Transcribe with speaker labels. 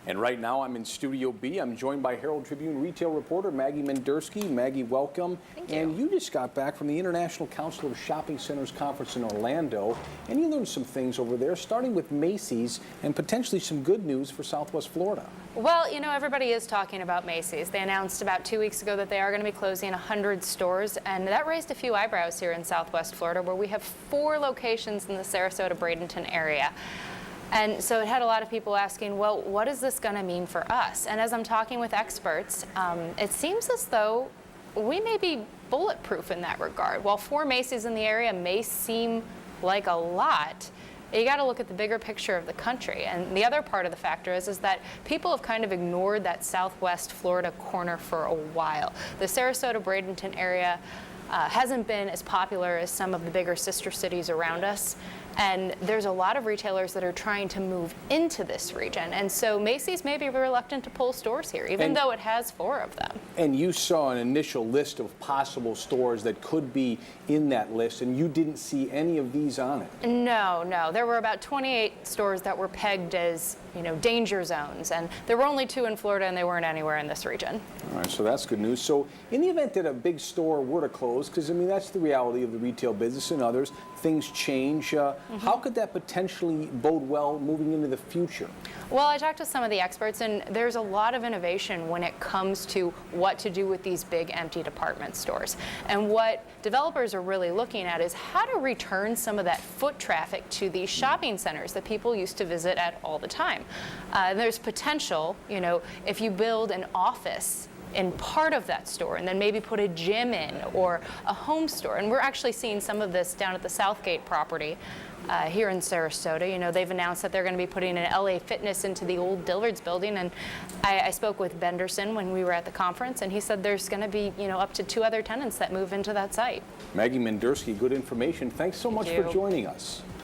Speaker 1: And right now I'm in Studio B. I'm joined by Herald Tribune retail reporter Maggie Mendersky. Maggie, welcome.
Speaker 2: Thank you.
Speaker 1: And you just got back from the International Council of Shopping Centers Conference in Orlando, and you learned some things over there, starting with Macy's and potentially some good news for Southwest Florida.
Speaker 2: Well, you know, everybody is talking about Macy's. They announced about 2 weeks ago that they are going to be closing 100 stores, and that raised a few eyebrows here in Southwest Florida, where we have 4 locations in the Sarasota-Bradenton area. And so it had a lot of people asking, well, what is this going to mean for us? And as I'm talking with experts, it seems as though we may be bulletproof in that regard. While 4 Macy's in the area may seem like a lot, you got to look at the bigger picture of the country. And the other part of the factor is that people have kind of ignored that Southwest Florida corner for a while. The Sarasota-Bradenton area hasn't been as popular as some of the bigger sister cities around us. And there's a lot of retailers that are trying to move into this region. And so Macy's may be reluctant to pull stores here, even though it has 4 of them.
Speaker 1: And you saw an initial list of possible stores that could be in that list, and you didn't see any of these on it.
Speaker 2: No. There were about 28 stores that were pegged as, danger zones. And there were only 2 in Florida, and they weren't anywhere in this region.
Speaker 1: All right, so that's good news. So in the event that a big store were to close, because, that's the reality of the retail business and others, things change. How could that potentially bode well moving into the future?
Speaker 2: Well, I talked to some of the experts, and there's a lot of innovation when it comes to what to do with these big empty department stores. And what developers are really looking at is how to return some of that foot traffic to these shopping centers that people used to visit at all the time. There's potential, if you build an office in part of that store and then maybe put a gym in or a home store. And we're actually seeing some of this down at the Southgate property here in Sarasota. They've announced that they're going to be putting an LA Fitness into the old Dillard's building. And I spoke with Benderson when we were at the conference, and he said there's going to be, up to 2 other tenants that move into that site.
Speaker 1: Maggie Mendersky, good information. Thanks so much for joining us.